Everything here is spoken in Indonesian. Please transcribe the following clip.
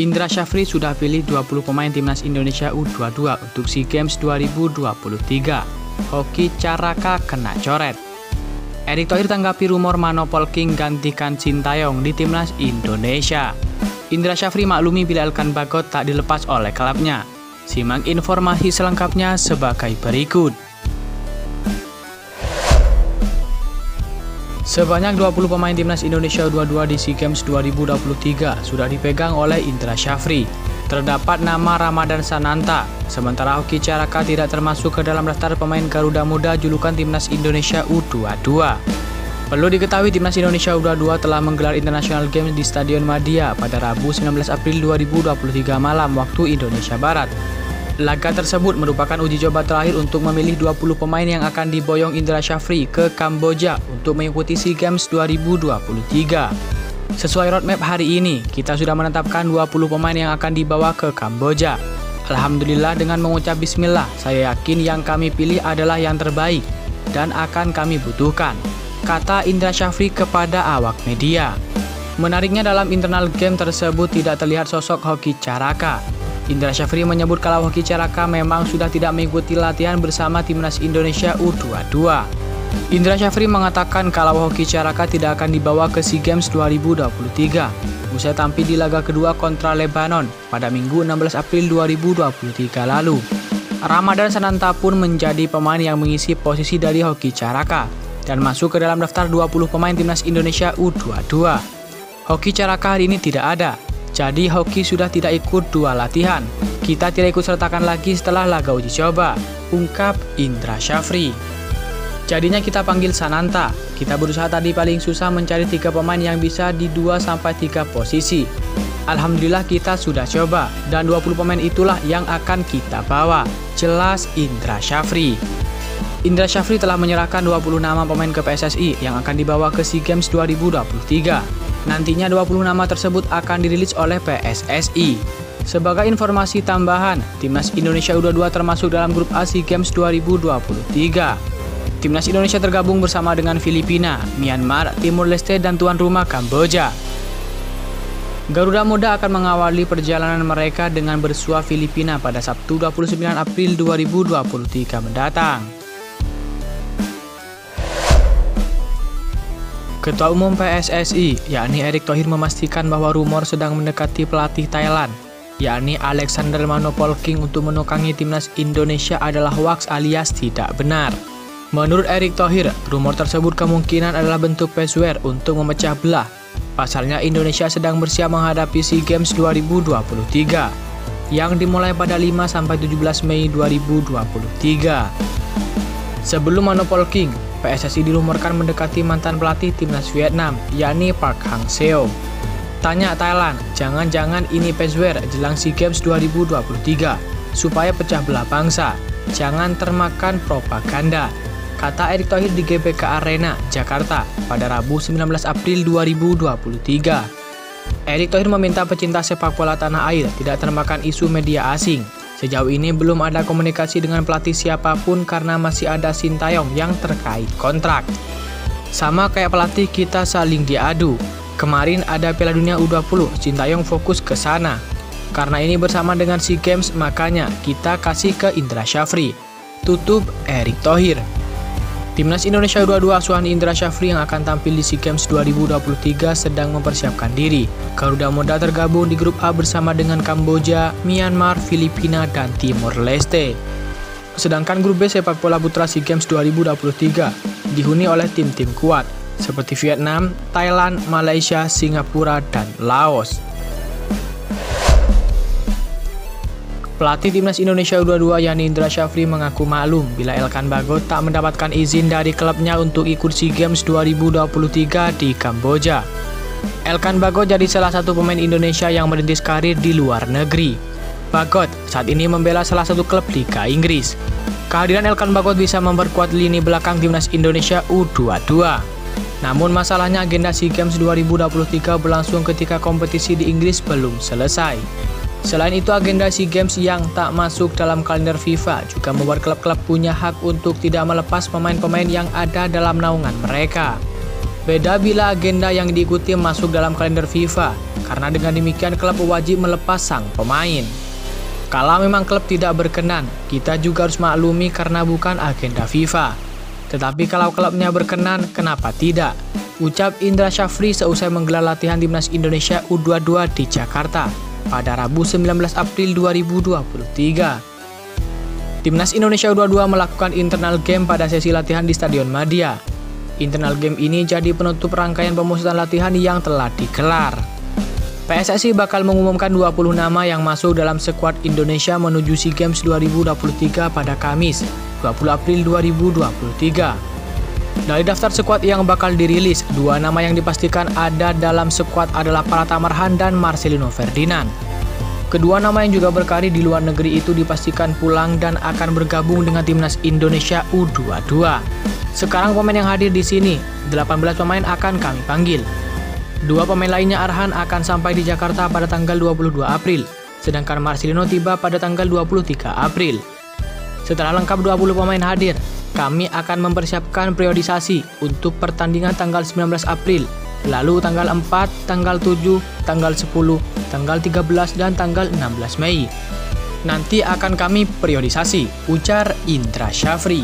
Indra Syafri sudah pilih 20 pemain timnas Indonesia U22 untuk SEA Games 2023. Hoki Caraka kena coret. Erick Thohir tanggapi rumor Manopol King gantikan Sintayong di timnas Indonesia. Indra Syafri maklumi bila Elkan Bagot tak dilepas oleh klubnya. Simak informasi selengkapnya sebagai berikut. Sebanyak 20 pemain timnas Indonesia U22 di SEA Games 2023 sudah dipegang oleh Indra Syafri. Terdapat nama Ramadan Sananta, sementara Hoki Caraka tidak termasuk ke dalam daftar pemain Garuda Muda julukan timnas Indonesia U22. Perlu diketahui timnas Indonesia U22 telah menggelar International Games di Stadion Madia pada Rabu 19 April 2023 malam waktu Indonesia Barat. Laga tersebut merupakan uji coba terakhir untuk memilih 20 pemain yang akan diboyong Indra Syafri ke Kamboja untuk mengikuti SEA Games 2023. Sesuai roadmap hari ini, kita sudah menetapkan 20 pemain yang akan dibawa ke Kamboja. Alhamdulillah, dengan mengucap bismillah, saya yakin yang kami pilih adalah yang terbaik dan akan kami butuhkan, kata Indra Syafri kepada awak media. Menariknya, dalam internal game tersebut tidak terlihat sosok Hoki Caraka. Indra Syafri menyebut kalau Hoki Caraka memang sudah tidak mengikuti latihan bersama timnas Indonesia U22. Indra Syafri mengatakan kalau Hoki Caraka tidak akan dibawa ke SEA Games 2023 usai tampil di laga kedua kontra Lebanon pada Minggu 16 April 2023 lalu. Ramadan Sananta pun menjadi pemain yang mengisi posisi dari Hoki Caraka dan masuk ke dalam daftar 20 pemain timnas Indonesia U22. Hoki Caraka hari ini tidak ada. Jadi Hoki sudah tidak ikut dua latihan. Kita tidak ikut sertakan lagi setelah laga uji coba, ungkap Indra Syafri. Jadinya kita panggil Sananta. Kita berusaha tadi paling susah mencari 3 pemain yang bisa di 2-3 posisi. Alhamdulillah kita sudah coba dan 20 pemain itulah yang akan kita bawa, jelas Indra Syafri. Indra Syafri telah menyerahkan 20 nama pemain ke PSSI yang akan dibawa ke SEA Games 2023. Nantinya 20 nama tersebut akan dirilis oleh PSSI. Sebagai informasi tambahan, timnas Indonesia U22 termasuk dalam grup A SEA Games 2023. Timnas Indonesia tergabung bersama dengan Filipina, Myanmar, Timur Leste, dan tuan rumah Kamboja. Garuda Muda akan mengawali perjalanan mereka dengan bersua Filipina pada Sabtu 29 April 2023 mendatang. Ketua Umum PSSI, yakni Erick Thohir, memastikan bahwa rumor sedang mendekati pelatih Thailand, yakni Alexander Manopol King untuk menukangi timnas Indonesia adalah hoaks alias tidak benar. Menurut Erick Thohir, rumor tersebut kemungkinan adalah bentuk password untuk memecah belah. Pasalnya Indonesia sedang bersiap menghadapi SEA Games 2023 yang dimulai pada 5-17 Mei 2023. Sebelum Manopol King, PSSI dirumorkan mendekati mantan pelatih timnas Vietnam, yakni Park Hang-seo. Tanya Thailand, jangan-jangan ini password jelang SEA Games 2023 supaya pecah belah bangsa, jangan termakan propaganda, kata Erick Thohir di GBK Arena, Jakarta pada Rabu 19 April 2023. Erick Thohir meminta pecinta sepak bola tanah air tidak termakan isu media asing. Sejauh ini belum ada komunikasi dengan pelatih siapapun karena masih ada Sintayong yang terkait kontrak. Sama kayak pelatih kita saling diadu. Kemarin ada Piala Dunia U20, Sintayong fokus ke sana. Karena ini bersama dengan SEA Games, makanya kita kasih ke Indra Syafri, tutup Erick Thohir. Timnas Indonesia U22 asuhan Indra Syafri yang akan tampil di SEA Games 2023 sedang mempersiapkan diri. Garuda Muda tergabung di grup A bersama dengan Kamboja, Myanmar, Filipina, dan Timor Leste. Sedangkan grup B sepak bola putra SEA Games 2023 dihuni oleh tim-tim kuat seperti Vietnam, Thailand, Malaysia, Singapura, dan Laos. Pelatih timnas Indonesia U22 yakni Indra Syafri mengaku maklum bila Elkan Bagot tak mendapatkan izin dari klubnya untuk ikut SEA Games 2023 di Kamboja. Elkan Bagot jadi salah satu pemain Indonesia yang merintis karir di luar negeri. Bagot saat ini membela salah satu klub Liga Inggris. Kehadiran Elkan Bagot bisa memperkuat lini belakang timnas Indonesia U22. Namun masalahnya agenda SEA Games 2023 berlangsung ketika kompetisi di Inggris belum selesai. Selain itu, agenda SEA Games yang tak masuk dalam kalender FIFA juga membuat klub-klub punya hak untuk tidak melepas pemain-pemain yang ada dalam naungan mereka. Beda bila agenda yang diikuti masuk dalam kalender FIFA, karena dengan demikian klub wajib melepas sang pemain. Kalau memang klub tidak berkenan, kita juga harus maklumi karena bukan agenda FIFA. Tetapi kalau klubnya berkenan, kenapa tidak? Ucap Indra Syafri seusai menggelar latihan Timnas Indonesia U22 di Jakarta pada Rabu 19 April 2023. Timnas Indonesia U22 melakukan internal game pada sesi latihan di Stadion Madia. Internal game ini jadi penutup rangkaian pemusatan latihan yang telah digelar. PSSI bakal mengumumkan 20 nama yang masuk dalam skuad Indonesia menuju SEA Games 2023 pada Kamis, 20 April 2023. Dari daftar skuad yang bakal dirilis, 2 nama yang dipastikan ada dalam skuad adalah Pratama Marhan dan Marcelino Ferdinand. Kedua nama yang juga berkarir di luar negeri itu dipastikan pulang dan akan bergabung dengan Timnas Indonesia U22. Sekarang pemain yang hadir di sini, 18 pemain akan kami panggil. 2 pemain lainnya Arhan akan sampai di Jakarta pada tanggal 22 April, sedangkan Marcelino tiba pada tanggal 23 April. Setelah lengkap 20 pemain hadir, kami akan mempersiapkan periodisasi untuk pertandingan tanggal 19 April, lalu tanggal 4, tanggal 7, tanggal 10, tanggal 13, dan tanggal 16 Mei. Nanti akan kami periodisasi, ujar Indra Syafri.